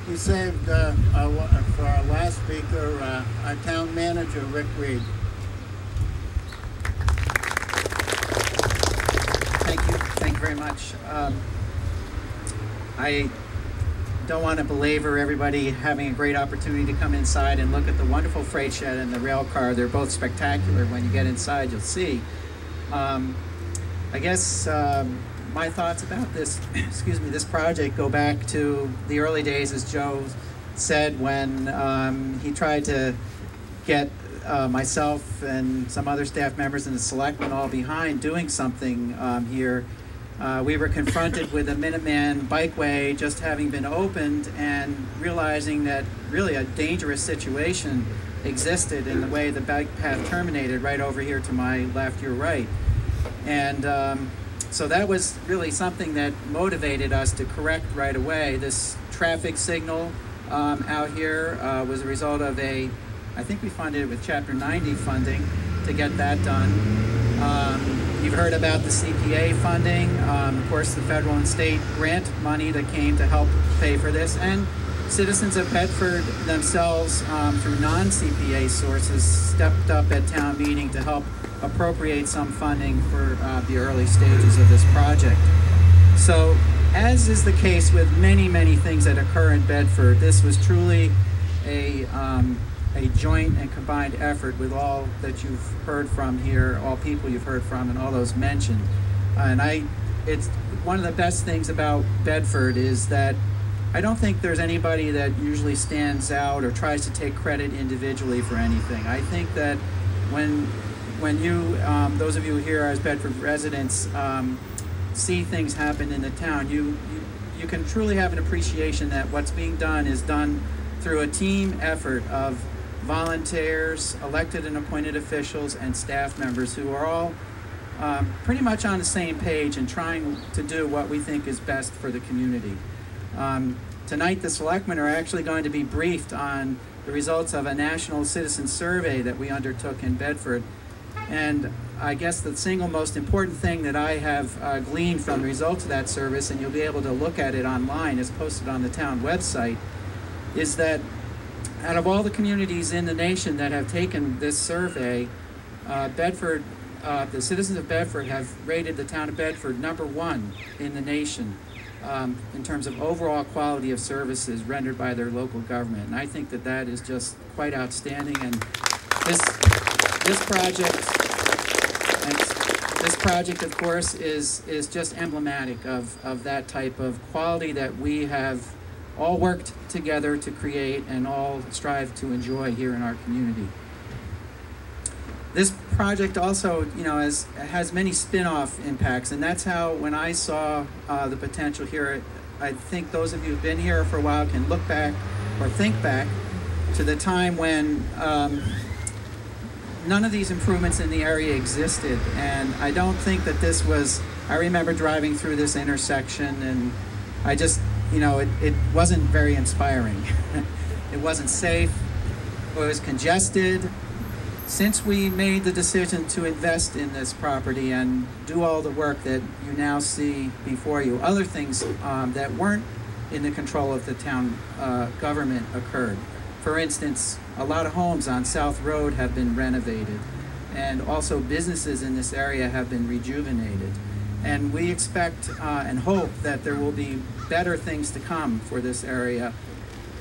We saved, for our last speaker, our town manager, Rick Reed. Thank you very much. I don't want to belabor everybody having a great opportunity to come inside and look at the wonderful freight shed and the rail car. They're both spectacular. When you get inside, you'll see. I guess my thoughts about this, this project go back to the early days, as Joe said, when he tried to get myself and some other staff members and the selectmen all behind doing something here. We were confronted with a Minuteman Bikeway just having been opened and realizing that really a dangerous situation existed in the way the bike path terminated right over here to my left, your right. And so that was really something that motivated us to correct right away. This traffic signal out here was a result of I think we funded it with Chapter 90 funding to get that done. You've heard about the CPA funding, of course the federal and state grant money that came to help pay for this, and citizens of Bedford themselves through non-CPA sources stepped up at town meeting to help appropriate some funding for the early stages of this project. So, as is the case with many, many things that occur in Bedford, this was truly a joint and combined effort with all that you've heard from here, all people you've heard from, and all those mentioned. It's one of the best things about Bedford is that I don't think there's anybody that usually stands out or tries to take credit individually for anything. I think that when you, those of you here as Bedford residents, see things happen in the town, you can truly have an appreciation that what's being done is done through a team effort of volunteers, elected and appointed officials, and staff members who are all pretty much on the same page and trying to do what we think is best for the community. Tonight, the selectmen are actually going to be briefed on the results of a national citizen survey that we undertook in Bedford. And I guess the single most important thing that I have gleaned from the results of that service, and you'll be able to look at it online, it's posted on the town website, is that out of all the communities in the nation that have taken this survey, Bedford, the citizens of Bedford have rated the town of Bedford #1 in the nation in terms of overall quality of services rendered by their local government. And I think that that is just quite outstanding. And this project, of course, is just emblematic of that type of quality that we have all worked together to create and all strive to enjoy here in our community. This project also, has many spin-off impacts, and that's how, when I saw the potential here, I think those of you who've been here for a while can look back or think back to the time when none of these improvements in the area existed, and I don't think that this was, I remember driving through this intersection and I just, it wasn't very inspiring. It wasn't safe, it was congested. Since we made the decision to invest in this property and do all the work that you now see before you, other things that weren't in the control of the town government occurred. For instance, a lot of homes on South Road have been renovated, and also businesses in this area have been rejuvenated. And we expect and hope that there will be better things to come for this area.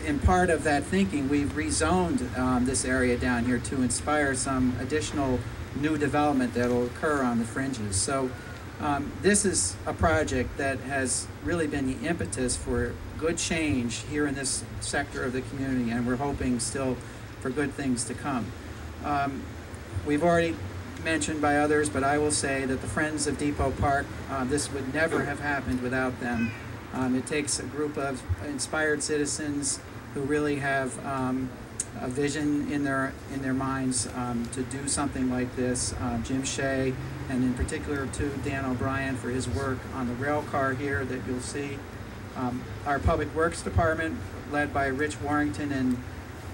In part of that thinking, we've rezoned this area down here to inspire some additional new development that will occur on the fringes. So this is a project that has really been the impetus for good change here in this sector of the community, and we're hoping still for good things to come. We've already mentioned by others, but I will say that the Friends of Depot Park, this would never have happened without them. It takes a group of inspired citizens who really have a vision in their minds to do something like this. Jim Shea, and in particular to Dan O'Brien for his work on the rail car here that you'll see. Our Public Works Department, led by Rich Warrington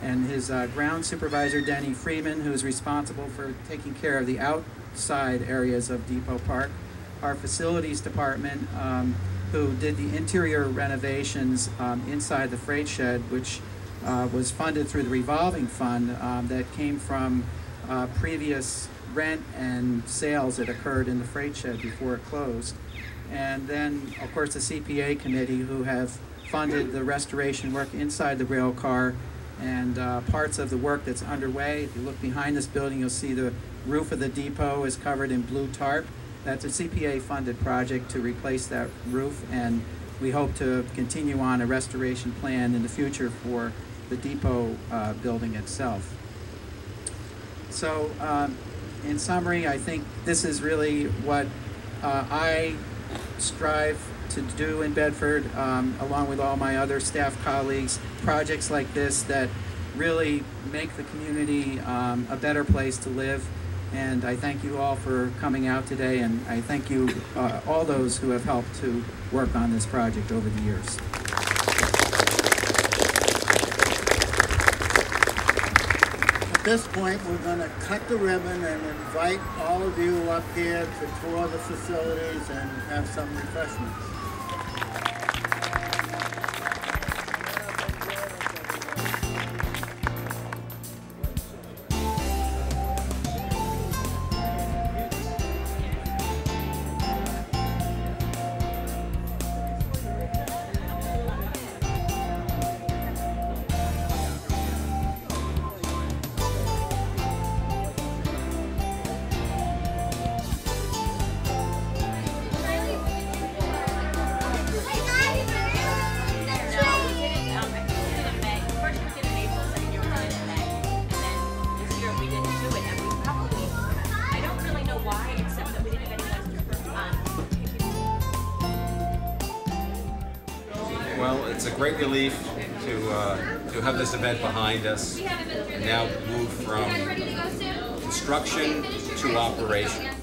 and his ground supervisor, Denny Freeman, who is responsible for taking care of the outside areas of Depot Park. Our Facilities Department, who did the interior renovations inside the freight shed, which was funded through the revolving fund that came from previous rent and sales that occurred in the freight shed before it closed. And then, of course, the CPA committee, who have funded the restoration work inside the rail car and parts of the work that's underway. If you look behind this building, you'll see the roof of the depot is covered in blue tarp. That's a CPA-funded project to replace that roof, and we hope to continue on a restoration plan in the future for the depot building itself. So, in summary, I think this is really what I strive to do in Bedford, along with all my other staff colleagues, projects like this that really make the community a better place to live. And I thank you all for coming out today, and I thank you, all those who have helped to work on this project over the years. At this point, we're going to cut the ribbon and invite all of you up here to tour the facilities and have some refreshments. Well, it's a great relief to have this event behind us and now move from construction to operation.